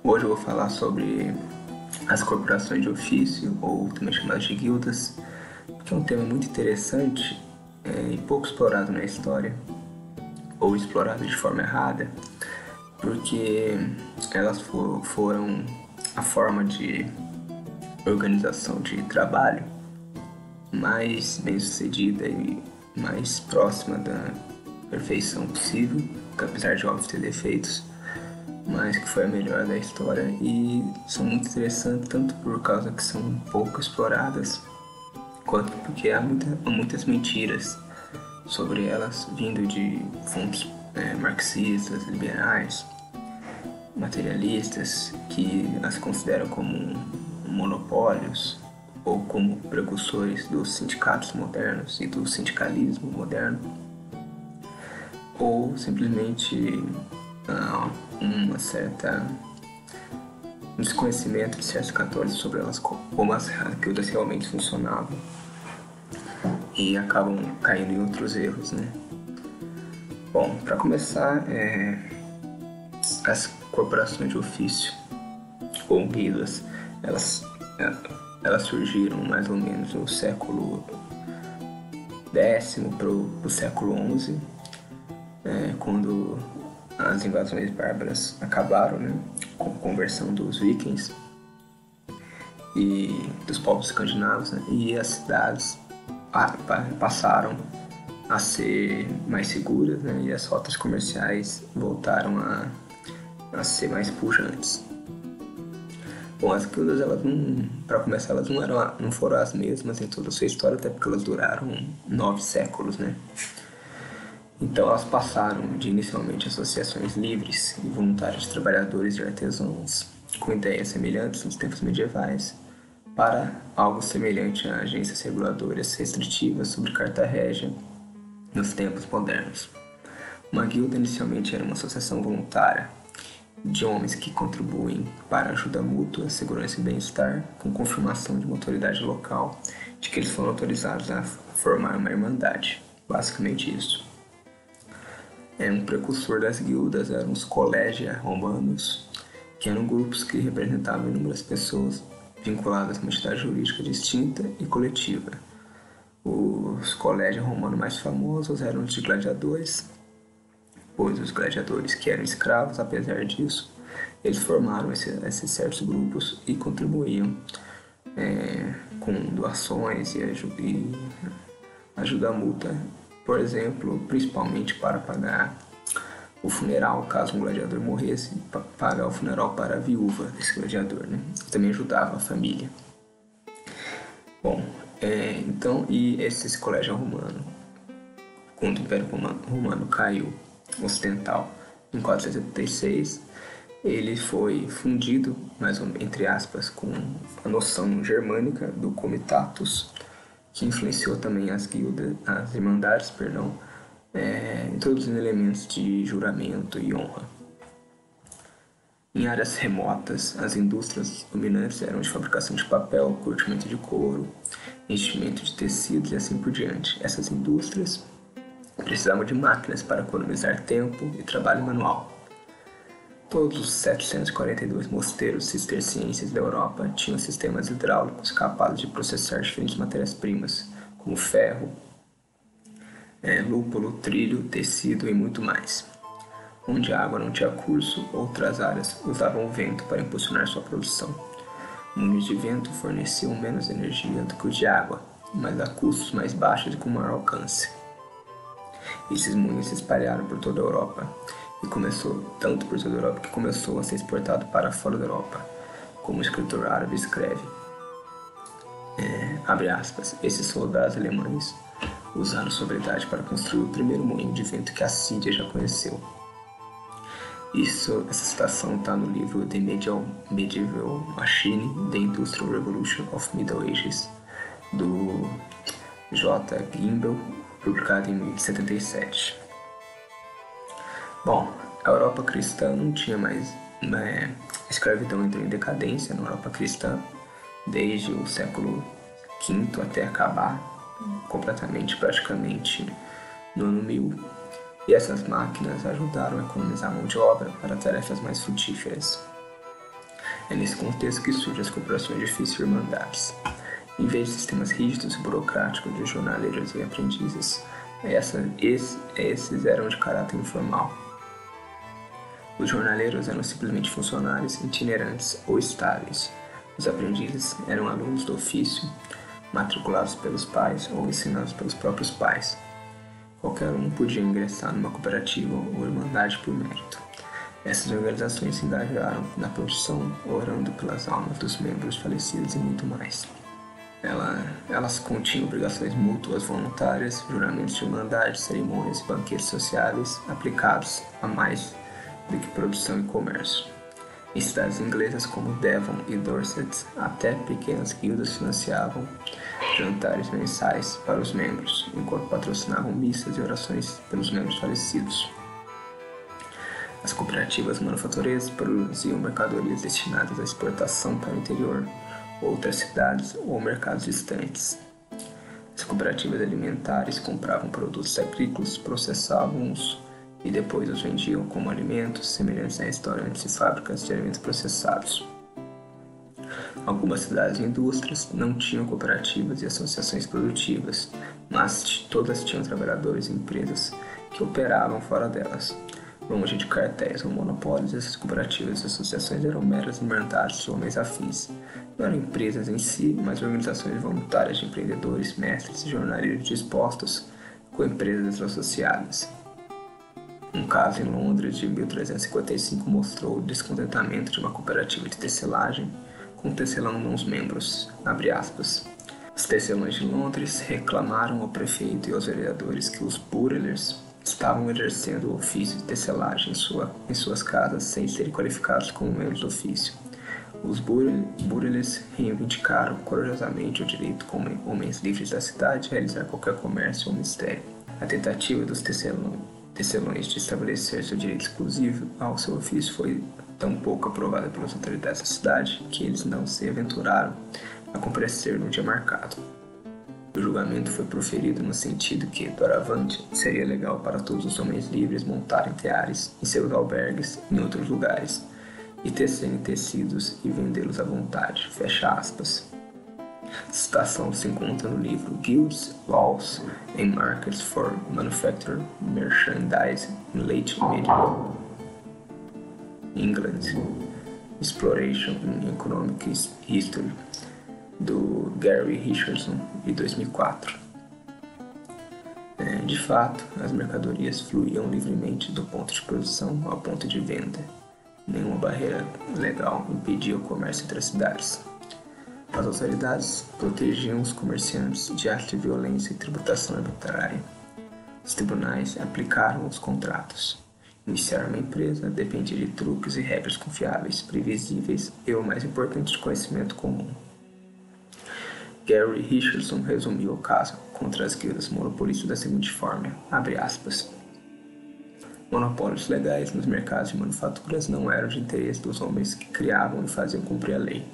Hoje eu vou falar sobre as corporações de ofício, ou também chamadas de guildas, que é um tema muito interessante e pouco explorado na história, ou explorado de forma errada, porque elas foram a forma de organização de trabalho mais bem sucedida e mais próxima da perfeição possível, que apesar de óbvio ter defeitos, mas que foi a melhor da história e são muito interessantes tanto por causa que são pouco exploradas, quanto porque há muitas mentiras sobre elas vindo de fontes marxistas, liberais, materialistas, que as consideram como monopólios ou como precursores dos sindicatos modernos e do sindicalismo moderno, ou simplesmente um desconhecimento de certos católicos sobre elas, como as guildas realmente funcionavam, e acabam caindo em outros erros, né? Bom, para começar, as corporações de ofício ou guildas, elas surgiram mais ou menos no século X para o século XI, quando as invasões bárbaras acabaram, né, com a conversão dos vikings e dos povos escandinavos, né, e as cidades passaram a ser mais seguras, né, e as rotas comerciais voltaram a ser mais pujantes. Bom, as guildas, para começar, elas não foram as mesmas em toda a sua história, até porque elas duraram 9 séculos, né? Então elas passaram de inicialmente associações livres e voluntárias de trabalhadores e artesãos com ideias semelhantes nos tempos medievais para algo semelhante a agências reguladoras restritivas sobre carta régia nos tempos modernos. Uma guilda inicialmente era uma associação voluntária de homens que contribuem para ajuda mútua, segurança e bem-estar, com confirmação de uma autoridade local de que eles foram autorizados a formar uma irmandade. Basicamente isso. Um precursor das guildas eram os collegia romanos, que eram grupos que representavam inúmeras pessoas vinculadas a uma entidade jurídica distinta e coletiva. Os collegia romanos mais famosos eram os de gladiadores, pois os gladiadores que eram escravos, apesar disso, eles formaram esses certos grupos e contribuíam com doações e ajuda mútua, por exemplo, principalmente para pagar o funeral, caso um gladiador morresse, pagar o funeral para a viúva desse gladiador, né? Também ajudava a família. Bom, então, e esse colégio romano, quando o Império Romano caiu ocidental em 476, ele foi fundido, mais ou menos, entre aspas, com a noção germânica do comitatus, que influenciou também as irmandades, introduzindo elementos de juramento e honra. Em áreas remotas, as indústrias dominantes eram de fabricação de papel, curtimento de couro, enchimento de tecidos e assim por diante. Essas indústrias precisavam de máquinas para economizar tempo e trabalho manual. Todos os 742 mosteiros cistercienses da Europa tinham sistemas hidráulicos capazes de processar diferentes matérias-primas, como ferro, lúpulo, trilho, tecido e muito mais. Onde a água não tinha curso, outras áreas usavam o vento para impulsionar sua produção. Moinhos de vento forneciam menos energia do que os de água, mas a custos mais baixos e com maior alcance. Esses moinhos se espalharam por toda a Europa, e começou a ser exportado para fora da Europa, como o escritor árabe escreve. Abre aspas, esses soldados alemães usaram sua habilidade para construir o primeiro moinho de vento que a Síria já conheceu. Essa citação está no livro The Medieval Machine, The Industrial Revolution of Middle Ages, do J. Gimbel, publicado em 1077. Bom, a Europa cristã não tinha mais... A escravidão entrou em decadência na Europa cristã desde o século V até acabar completamente, praticamente, no ano 1000. e essas máquinas ajudaram a economizar mão de obra para tarefas mais frutíferas. É nesse contexto que surgem as corporações de ofício e irmandades. Em vez de sistemas rígidos e burocráticos de jornaleiros e aprendizes, esses eram de caráter informal. Os jornaleiros eram simplesmente funcionários itinerantes ou estáveis. Os aprendizes eram alunos do ofício, matriculados pelos pais ou ensinados pelos próprios pais. Qualquer um podia ingressar numa cooperativa ou irmandade por mérito. Essas organizações se engajaram na produção, orando pelas almas dos membros falecidos e muito mais. Elas continham obrigações mútuas voluntárias, juramentos de irmandade, cerimônias e banquetes sociáveis aplicados a mais do que produção e comércio. Em cidades inglesas como Devon e Dorset, até pequenas guildas financiavam jantares mensais para os membros, enquanto patrocinavam missas e orações pelos membros falecidos. As cooperativas manufatureiras produziam mercadorias destinadas à exportação para o interior, outras cidades ou mercados distantes. As cooperativas alimentares compravam produtos agrícolas, processavam-os e depois os vendiam como alimentos, semelhantes a restaurantes e fábricas de alimentos processados. Algumas cidades e indústrias não tinham cooperativas e associações produtivas, mas todas tinham trabalhadores e empresas que operavam fora delas. Longe de cartéis ou monopólios, essas cooperativas e associações eram meras irmandades de homens afins. Não eram empresas em si, mas organizações voluntárias de empreendedores, mestres e jornaleiros dispostos com empresas associadas. Um caso em Londres de 1355 mostrou o descontentamento de uma cooperativa de tecelagem com tecelão nos membros, abre aspas. Os tecelões de Londres reclamaram ao prefeito e aos vereadores que os burlers estavam exercendo o ofício de tecelagem em suas casas sem serem qualificados como membros do ofício. Os burlers reivindicaram corajosamente o direito como homens livres da cidade a realizar qualquer comércio ou mistério. A tentativa dos tecelões de estabelecer seu direito exclusivo ao seu ofício foi tão pouco aprovada pelas autoridades da cidade que eles não se aventuraram a comparecer no dia marcado. O julgamento foi proferido no sentido que, doravante, seria legal para todos os homens livres montarem teares em seus albergues em outros lugares e tecerem tecidos e vendê-los à vontade. Fecha aspas. A citação se encontra no livro Guilds, Laws and Markets for Manufactured Merchandise in Late Medieval England, Exploration in Economic History, do Gary Richardson, de 2004. De fato, as mercadorias fluíam livremente do ponto de produção ao ponto de venda. Nenhuma barreira legal impedia o comércio entre as cidades. As autoridades protegiam os comerciantes de atos de violência e tributação arbitrária. Os tribunais aplicaram os contratos. Iniciar uma empresa dependia de truques e regras confiáveis, previsíveis e, o mais importante, de conhecimento comum. Gary Richardson resumiu o caso contra as guildas monopolistas da seguinte forma, abre aspas. Monopólios legais nos mercados de manufaturas não eram de interesse dos homens que criavam e faziam cumprir a lei.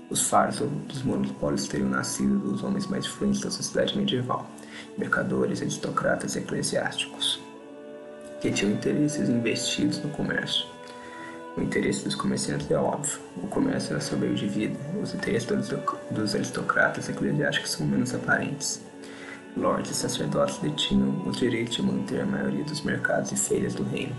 Os faros dos monopólios teriam nascido dos homens mais influentes da sociedade medieval, mercadores, aristocratas e eclesiásticos, que tinham interesses investidos no comércio. O interesse dos comerciantes é óbvio. O comércio era seu meio de vida. Os interesses dos aristocratas eclesiásticos são menos aparentes. Lordes e sacerdotes detinham o direito de manter a maioria dos mercados e feiras do reino.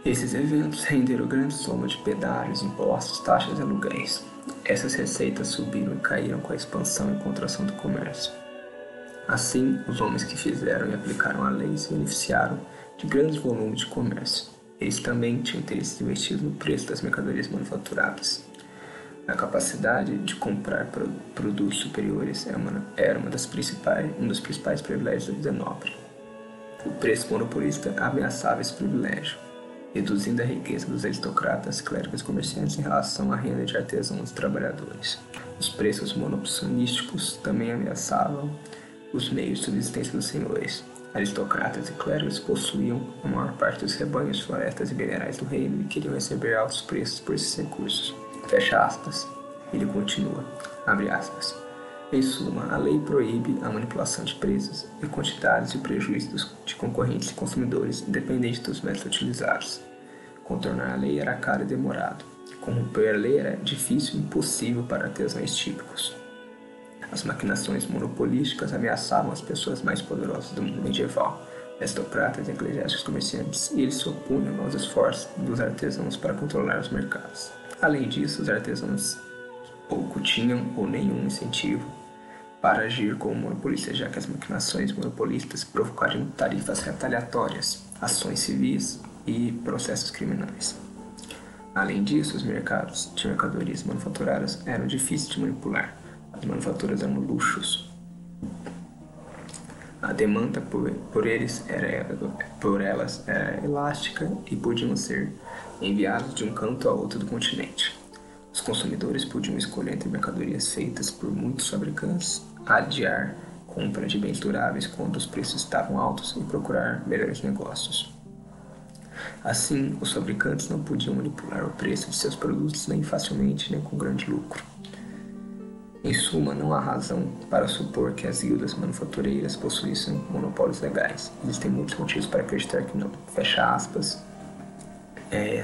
Esses eventos renderam grande soma de pedágios, impostos, taxas e aluguéis. Essas receitas subiram e caíram com a expansão e contração do comércio. Assim, os homens que fizeram e aplicaram a lei se beneficiaram de grandes volumes de comércio. Eles também tinham interesse investido no preço das mercadorias manufaturadas. A capacidade de comprar produtos superiores era um dos principais privilégios da vida nobre. O preço monopolista ameaçava esse privilégio, reduzindo a riqueza dos aristocratas, clérigos e comerciantes em relação à renda de artesãos e trabalhadores. Os preços monopsonísticos também ameaçavam os meios de subsistência dos senhores. Aristocratas e clérigos possuíam a maior parte dos rebanhos, florestas e minerais do reino e queriam receber altos preços por esses recursos. Fecha aspas. Ele continua, abre aspas. Em suma, a lei proíbe a manipulação de preços e quantidades e prejuízos de concorrentes e consumidores, independente dos métodos utilizados. Contornar a lei era caro e demorado. Corromper a lei era difícil e impossível para artesãos típicos. As maquinações monopolísticas ameaçavam as pessoas mais poderosas do mundo medieval, aristocratas, eclesiásticos, comerciantes, e eles se opunham aos esforços dos artesãos para controlar os mercados. Além disso, os artesãos pouco tinham ou nenhum incentivo para agir como monopolistas, já que as maquinações monopolistas provocariam tarifas retaliatórias, ações civis e processos criminais. Além disso, os mercados de mercadorias manufaturadas eram difíceis de manipular. As manufaturas eram luxos. A demanda por elas era elástica e podiam ser enviados de um canto a outro do continente. Os consumidores podiam escolher entre mercadorias feitas por muitos fabricantes, adiar compra de bens duráveis quando os preços estavam altos e procurar melhores negócios. Assim, os fabricantes não podiam manipular o preço de seus produtos nem facilmente nem com grande lucro. Em suma, não há razão para supor que as guildas manufatureiras possuíssem monopólios legais. Existem muitos motivos para acreditar que não. Fecha aspas.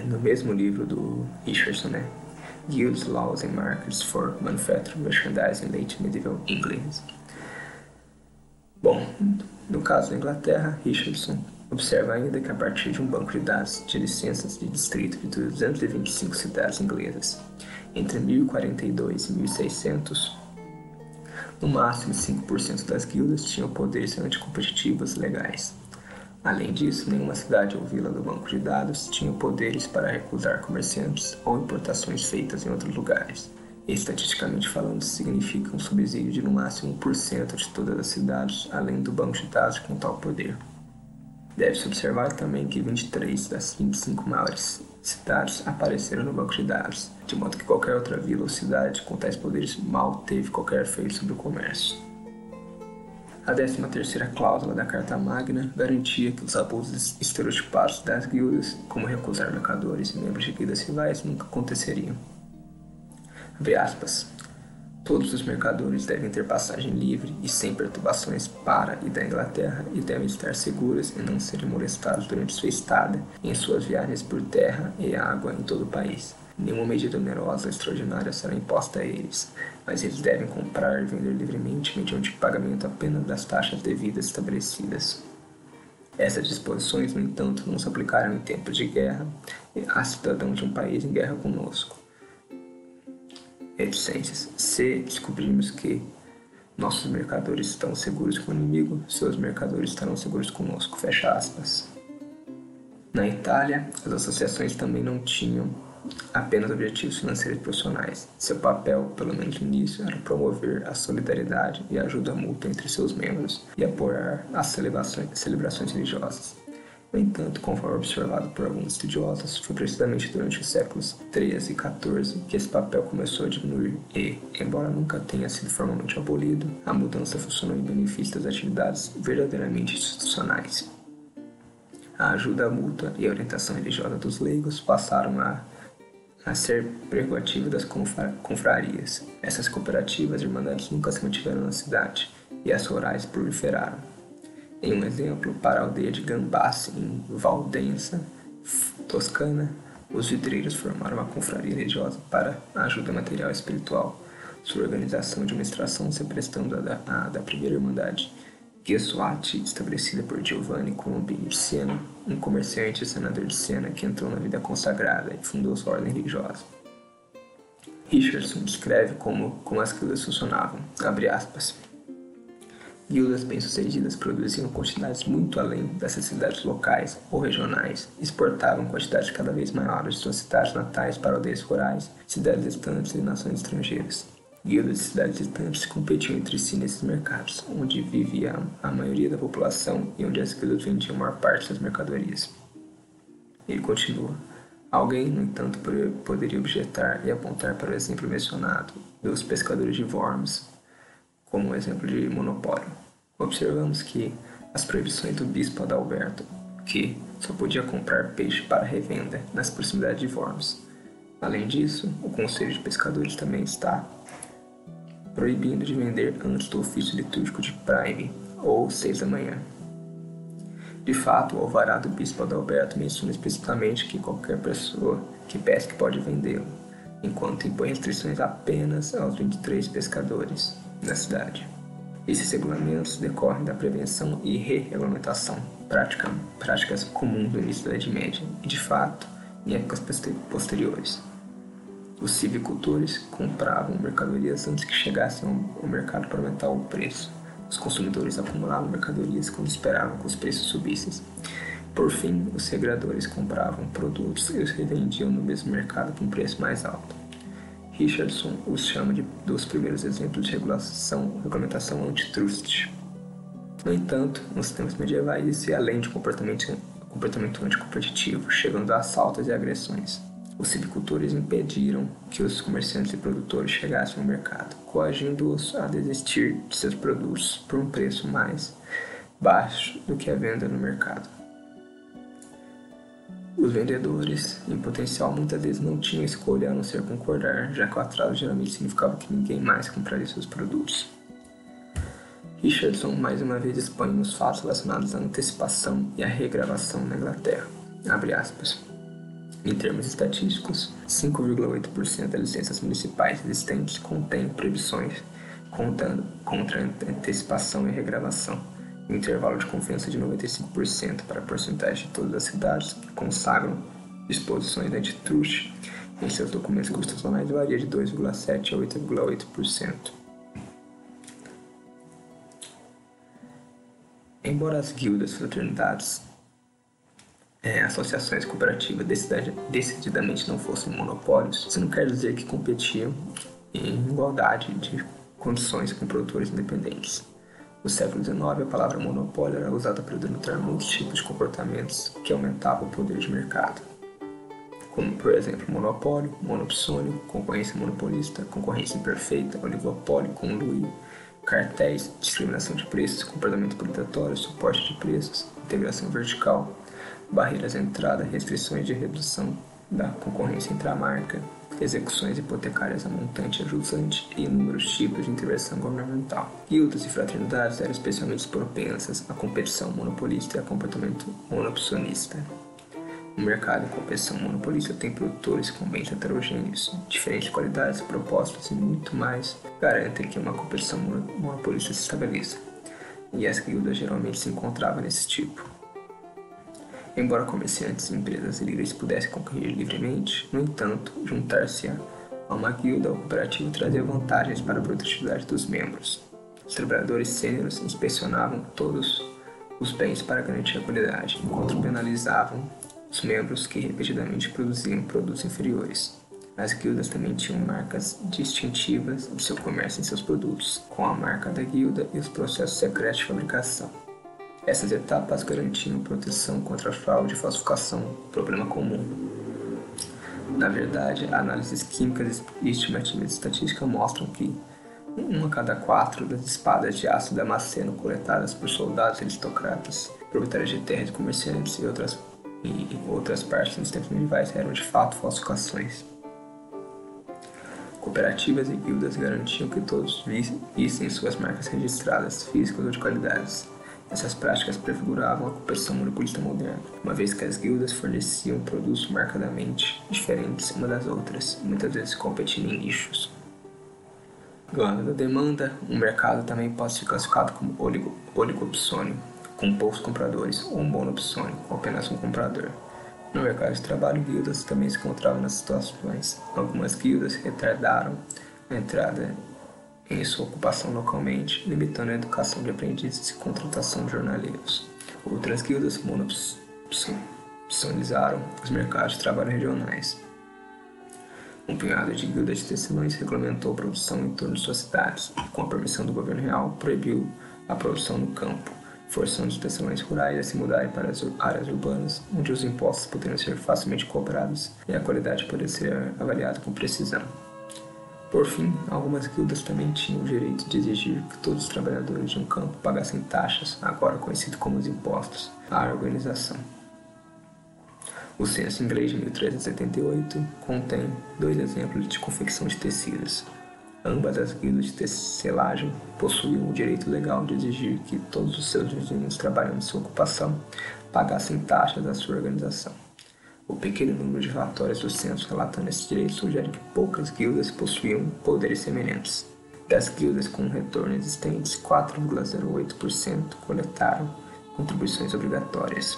No mesmo livro do Richardson, Guilds, Laws and Markets for Manufacturing Merchandise in Late Medieval England. Bom, no caso da Inglaterra, Richardson observa ainda que a partir de um banco de dados de licenças de distrito de 225 cidades inglesas, entre 1042 e 1600, no máximo 5% das guildas tinham poderes anticompetitivos legais. Além disso, nenhuma cidade ou vila do banco de dados tinha poderes para recusar comerciantes ou importações feitas em outros lugares. Estatisticamente falando, significa um subsídio de no máximo 1% de todas as cidades, além do banco de dados com tal poder. Deve-se observar também que 23 das 25 maiores cidades apareceram no banco de dados, de modo que qualquer outra vila ou cidade com tais poderes mal teve qualquer efeito sobre o comércio. A 13ª cláusula da Carta Magna garantia que os abusos estereotipados das guildas, como recusar mercadores e membros de guildas rivais, nunca aconteceriam. Abre aspas. Todos os mercadores devem ter passagem livre e sem perturbações para e da Inglaterra e devem estar seguros e não serem molestados durante sua estada em suas viagens por terra e água em todo o país. Nenhuma medida onerosa ou extraordinária será imposta a eles, mas eles devem comprar e vender livremente mediante pagamento apenas das taxas devidas estabelecidas. Essas disposições, no entanto, não se aplicarão em tempos de guerra a cidadãos de um país em guerra conosco. Reticências. Se descobrirmos que nossos mercadores estão seguros com o inimigo, seus mercadores estarão seguros conosco. Fecha aspas. Na Itália, as associações também não tinham apenas objetivos financeiros e profissionais. Seu papel, pelo menos no início, era promover a solidariedade e a ajuda mútua entre seus membros e apoiar as celebrações religiosas. No entanto, conforme observado por alguns estudiosos, foi precisamente durante os séculos XIII e XIV que esse papel começou a diminuir e, embora nunca tenha sido formalmente abolido, a mudança funcionou em benefício das atividades verdadeiramente institucionais. A ajuda mútua e a orientação religiosa dos leigos passaram a ser prerrogativa das confrarias. Essas cooperativas e irmandades nunca se mantiveram na cidade e as rurais proliferaram. Em um exemplo, para a aldeia de Gambassi, em Valdensa, Toscana, os vidreiros formaram uma confraria religiosa para a ajuda material e espiritual. Sua organização e administração se prestando à da primeira irmandade Gesuati, estabelecida por Giovanni Colombini de Siena, um comerciante e senador de Siena que entrou na vida consagrada e fundou sua ordem religiosa. Richardson descreve como as guildas funcionavam, abre aspas. Guildas bem-sucedidas produziam quantidades muito além das necessidades locais ou regionais, exportavam quantidades cada vez maiores de suas cidades natais para aldeias rurais, cidades distantes e nações estrangeiras. Guildas de cidades distantes competiam entre si nesses mercados, onde vivia a maioria da população e onde as guildas vendiam a maior parte das mercadorias. Ele continua. Alguém, no entanto, poderia objetar e apontar para o exemplo mencionado dos pescadores de Worms, como um exemplo de monopólio. Observamos que as proibições do bispo Adalberto, que só podia comprar peixe para revenda nas proximidades de Worms. Além disso, o Conselho de Pescadores também está proibindo de vender antes do ofício litúrgico de Prime, ou 6 da manhã. De fato, o alvará do bispo Adalberto menciona explicitamente que qualquer pessoa que pesque pode vendê-lo, enquanto impõe restrições apenas aos 23 pescadores da cidade. Esses regulamentos decorrem da prevenção e re-regulamentação, práticas comuns no início da Idade Média e, de fato, em épocas posteriores. Os silvicultores compravam mercadorias antes que chegassem ao mercado para aumentar o preço. Os consumidores acumulavam mercadorias quando esperavam que os preços subissem. Por fim, os regradores compravam produtos e os revendiam no mesmo mercado por um preço mais alto. Richardson os chama dos primeiros exemplos de regulamentação antitrust. No entanto, nos tempos medievais, isso ia além de comportamento anticompetitivo, chegando a assaltos e agressões. Os silvicultores impediram que os comerciantes e produtores chegassem ao mercado, coagindo-os a desistir de seus produtos por um preço mais baixo do que a venda no mercado. Os vendedores, em potencial, muitas vezes não tinham escolha a não ser concordar, já que o atraso geralmente significava que ninguém mais compraria seus produtos. Richardson mais uma vez expõe os fatos relacionados à antecipação e à regravação na Inglaterra. Abre aspas. Em termos estatísticos, 5,8% das licenças municipais existentes contêm proibições contra antecipação e regravação. Um intervalo de confiança de 95% para a porcentagem de todas as cidades que consagram disposições antitrust em seus documentos constitucionais varia de 2,7% a 8,8%. Embora as guildas, fraternidades, associações cooperativas decididamente não fossem monopólios, isso não quer dizer que competiam em igualdade de condições com produtores independentes. No século XIX, a palavra monopólio era usada para delimitar muitos tipos de comportamentos que aumentavam o poder de mercado, como, por exemplo, monopólio, monopsônio, concorrência monopolista, concorrência imperfeita, oligopólio, conluio, cartéis, discriminação de preços, comportamento predatório, suporte de preços, integração vertical, barreiras à entrada, restrições de redução da concorrência intramarca, execuções hipotecárias a montante ajusante e inúmeros tipos de intervenção governamental. Guildas e fraternidades eram especialmente propensas à competição monopolista e a comportamento monopsonista. O mercado em competição monopolista tem produtores com bens heterogêneos, diferentes qualidades, propostas e muito mais garantem que uma competição monopolista se estabeleça. E as guildas geralmente se encontravam nesse tipo. Embora comerciantes, empresas e líderes pudessem concorrer livremente, no entanto, juntar-se a uma guilda ou cooperativa trazia vantagens para a produtividade dos membros. Os trabalhadores sêniores inspecionavam todos os bens para garantir a qualidade, enquanto penalizavam os membros que repetidamente produziam produtos inferiores. As guildas também tinham marcas distintivas de seu comércio em seus produtos, com a marca da guilda e os processos secretos de fabricação. Essas etapas garantiam proteção contra fraude e falsificação, problema comum. Na verdade, análises químicas e estimativas de estatística mostram que 1 a cada 4 das espadas de aço damasceno coletadas por soldados aristocratas, proprietários de terras, comerciantes e outras partes nos tempos medievais eram de fato falsificações. Cooperativas e guildas garantiam que todos vissem suas marcas registradas, físicas ou de qualidades. Essas práticas prefiguravam a competição monopolista moderna, uma vez que as guildas forneciam produtos marcadamente diferentes umas das outras, muitas vezes competindo em nichos. Do lado da demanda, um mercado também pode ser classificado como oligopsônio, com poucos compradores, ou monopsônio, com apenas um comprador. No mercado de trabalho, guildas também se encontravam nas situações. Algumas guildas retardaram a entrada em sua ocupação localmente, limitando a educação de aprendizes e contratação de jornaleiros. Outras guildas monopsonizaram os mercados de trabalho regionais. Um punhado de guildas de tecelões regulamentou a produção em torno de suas cidades e, com a permissão do governo real, proibiu a produção no campo, forçando os tecelões rurais a se mudarem para as áreas urbanas, onde os impostos poderiam ser facilmente cobrados e a qualidade poderia ser avaliada com precisão. Por fim, algumas guildas também tinham o direito de exigir que todos os trabalhadores de um campo pagassem taxas, agora conhecido como os impostos, à organização. O censo inglês de 1378 contém 2 exemplos de confecção de tecidos. Ambas as guildas de tecelagem possuíam o direito legal de exigir que todos os seus vizinhos trabalhando em sua ocupação pagassem taxas à sua organização. O pequeno número de relatórios do censo relatando esse direito sugere que poucas guildas possuíam poderes semelhantes. Das guildas com retorno existentes, 4,08% coletaram contribuições obrigatórias.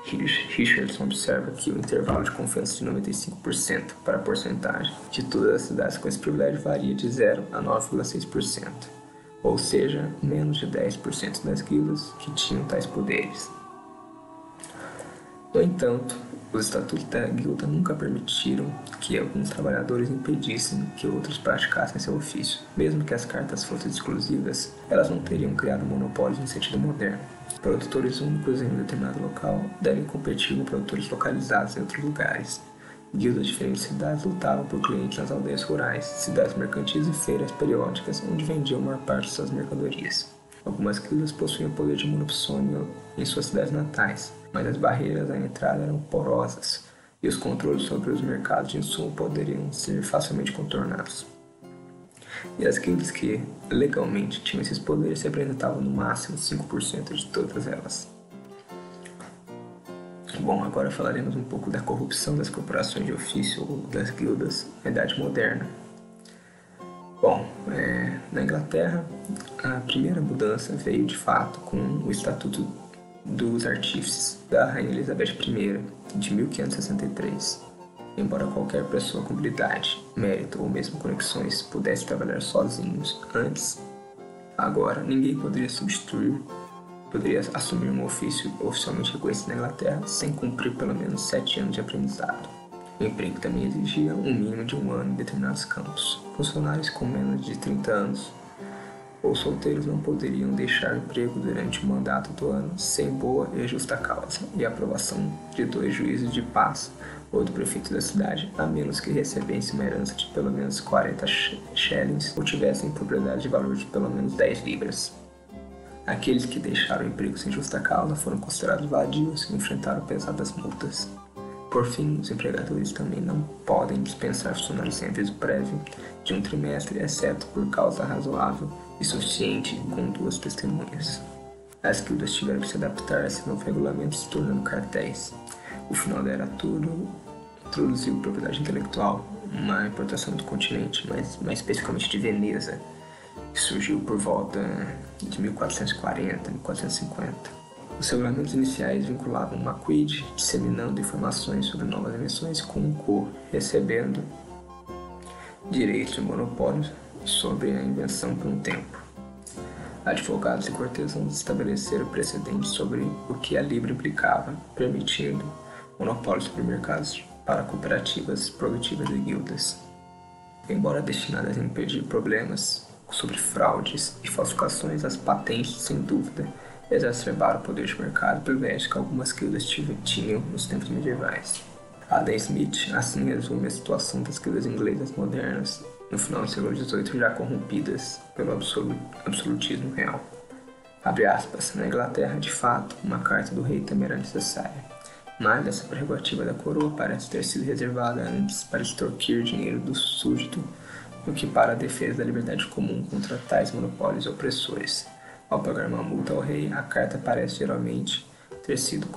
Richardson observa que o intervalo de confiança de 95% para a porcentagem de todas as cidades com esse privilégio varia de 0 a 9,6%, ou seja, menos de 10% das guildas que tinham tais poderes. No entanto, os estatutos da guilda nunca permitiram que alguns trabalhadores impedissem que outros praticassem seu ofício. Mesmo que as cartas fossem exclusivas, elas não teriam criado monopólios no sentido moderno. Produtores únicos em um determinado local devem competir com produtores localizados em outros lugares. Guildas de diferentes cidades lutavam por clientes nas aldeias rurais, cidades mercantis e feiras periódicas onde vendiam a maior parte de suas mercadorias. Algumas guildas possuíam poder de monopsônio em suas cidades natais, mas as barreiras à entrada eram porosas e os controles sobre os mercados de insumo poderiam ser facilmente contornados. E as guildas que legalmente tinham esses poderes representavam no máximo 5% de todas elas. Bom, agora falaremos um pouco da corrupção das corporações de ofício ou das guildas na Idade Moderna. Bom, na Inglaterra, a primeira mudança veio de fato com o Estatuto dos Artífices da Rainha Elizabeth I, de 1563. Embora qualquer pessoa com habilidade, mérito ou mesmo conexões pudesse trabalhar sozinhos antes, agora ninguém poderia assumir um ofício oficialmente reconhecido na Inglaterra sem cumprir pelo menos 7 anos de aprendizado. O emprego também exigia um mínimo de 1 ano em determinados campos. Funcionários com menos de 30 anos ou solteiros não poderiam deixar o emprego durante o mandato do ano sem boa e justa causa e aprovação de 2 juízes de paz ou do prefeito da cidade, a menos que recebessem uma herança de pelo menos 40 shillings ou tivessem propriedade de valor de pelo menos 10 libras. Aqueles que deixaram o emprego sem justa causa foram considerados vadios e enfrentaram pesadas multas. Por fim, os empregadores também não podem dispensar funcionários sem aviso prévio de 1 trimestre, exceto por causa razoável e suficiente com 2 testemunhas. As guildas tiveram que se adaptar a esse novo regulamento, se tornando cartéis. O final da Era Tudor introduziu propriedade intelectual, uma importação do continente, mas mais especificamente de Veneza, que surgiu por volta de 1440, 1450. Os regulamentos iniciais vinculavam uma quid, disseminando informações sobre novas invenções, com um quo, recebendo direitos de monopólio sobre a invenção por um tempo. Advogados e cortesãos estabeleceram precedentes sobre o que a Libra implicava, permitindo monopólios sobre mercados para cooperativas produtivas e guildas. Embora destinadas a impedir problemas sobre fraudes e falsificações, as patentes, sem dúvida, exacerbaram o poder de mercado privilégio que algumas guildas tinham nos tempos medievais. Adam Smith assim resume a situação das guildas inglesas modernas no final do século XVIII, já corrompidas pelo absolutismo real. Abre aspas, na Inglaterra, de fato, uma carta do rei também era necessária, mas essa prerrogativa da coroa parece ter sido reservada antes para extorquir dinheiro do súdito do que para a defesa da liberdade comum contra tais monopólios opressores. Ao pagar uma multa ao rei, a carta parece geralmente ter sido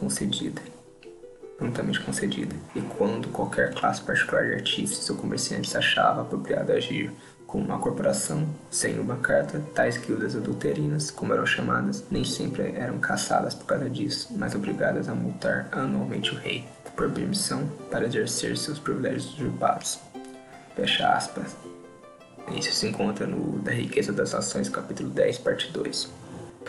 prontamente concedida, e quando qualquer classe particular de artífices ou comerciantes achava apropriado agir como uma corporação sem uma carta, tais guildas adulterinas, como eram chamadas, nem sempre eram caçadas por causa disso, mas obrigadas a multar anualmente o rei, por permissão para exercer seus privilégios usurpados. Fecha aspas. Isso se encontra no Da Riqueza das Nações, capítulo 10, parte 2.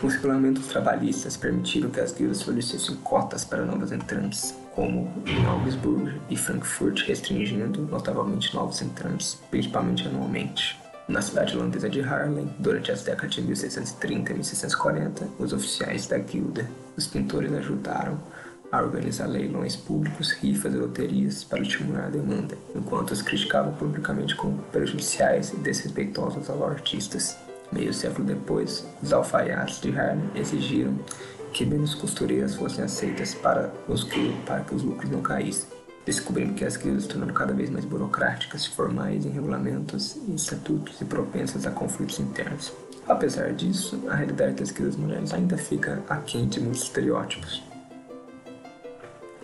Os regulamentos trabalhistas permitiram que as guildas fornecessem cotas para novos entrantes, como em Augsburgo e Frankfurt, restringindo notavelmente novos entrantes, principalmente anualmente. Na cidade holandesa de Haarlem, durante as décadas de 1630 e 1640, os oficiais da guilda, os pintores ajudaram a organizar leilões públicos, rifas e loterias para estimular a demanda, enquanto os criticavam publicamente como prejudiciais e desrespeitosos aos artistas. Meio século depois, os alfaiates de Haarlem exigiram que menos costureiras fossem aceitas para que os lucros não caíssem. descobrindo que as guildas se tornaram cada vez mais burocráticas, formais em regulamentos e estatutos e propensas a conflitos internos. Apesar disso, a realidade das guildas modernas ainda fica aquém de muitos estereótipos.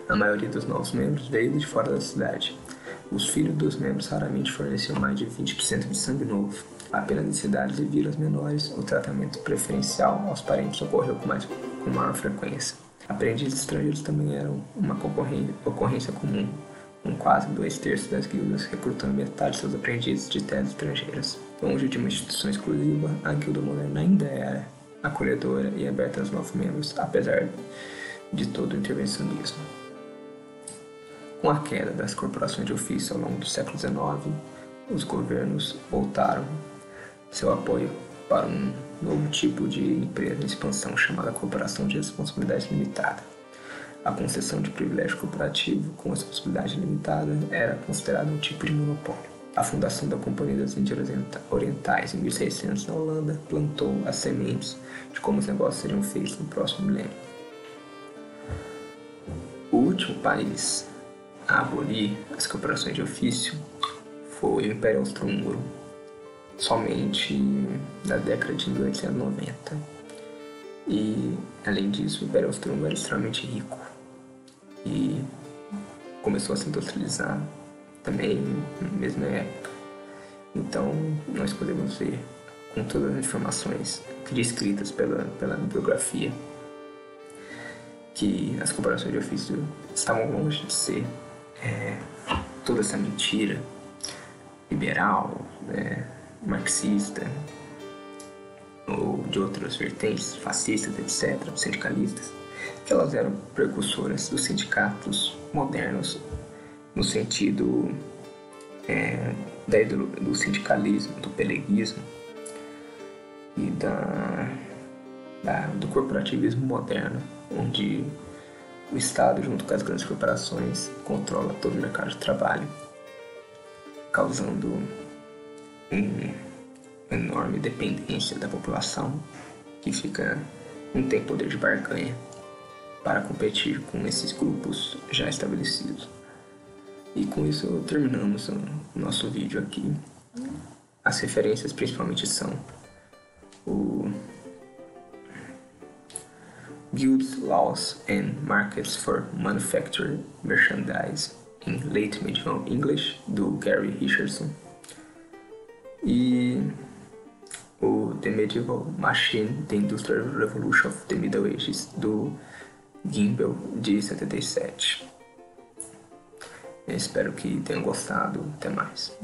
A maioria dos novos membros veio de fora da cidade. Os filhos dos membros raramente forneciam mais de 20% de sangue novo. Apenas em cidades e vilas menores, o tratamento preferencial aos parentes ocorreu com maior frequência. Aprendizes estrangeiros também eram uma ocorrência comum, com quase 2/3 das guildas recrutando metade de seus aprendizes de terras estrangeiras. Longe de uma instituição exclusiva, a guilda moderna ainda era acolhedora e aberta aos novos membros, apesar de todo o intervencionismo. Com a queda das corporações de ofício ao longo do século XIX, os governos voltaram seu apoio para um novo tipo de empresa em expansão chamada Corporação de Responsabilidade Limitada. A concessão de privilégio corporativo com responsabilidade limitada era considerada um tipo de monopólio. A fundação da Companhia das Índias Orientais em 1600 na Holanda plantou as sementes de como os negócios seriam feitos no próximo milênio. O último país a abolir as corporações de ofício foi o Império Austro-Húngaro, somente na década de 1890. E, além disso, o Império Austro-Húngaro era extremamente rico e começou a se industrializar também na mesma época. Então, nós podemos ver, com todas as informações descritas pela bibliografia, que as corporações de ofício estavam longe de ser toda essa mentira liberal, marxista, ou de outras vertentes, fascistas, etc., sindicalistas, que elas eram precursoras dos sindicatos modernos no sentido do sindicalismo, do peleguismo e do corporativismo moderno, onde o Estado, junto com as grandes corporações, controla todo o mercado de trabalho, causando uma enorme dependência da população que não tem poder de barganha para competir com esses grupos já estabelecidos. E com isso terminamos o nosso vídeo aqui. As referências principalmente são o Guilds, Laws and Markets for Manufactured Merchandise in Late Medieval English, do Gary Richardson, e o The Medieval Machine, The Industrial Revolution of the Middle Ages, do Gimbel, de 77. Eu espero que tenham gostado. Até mais.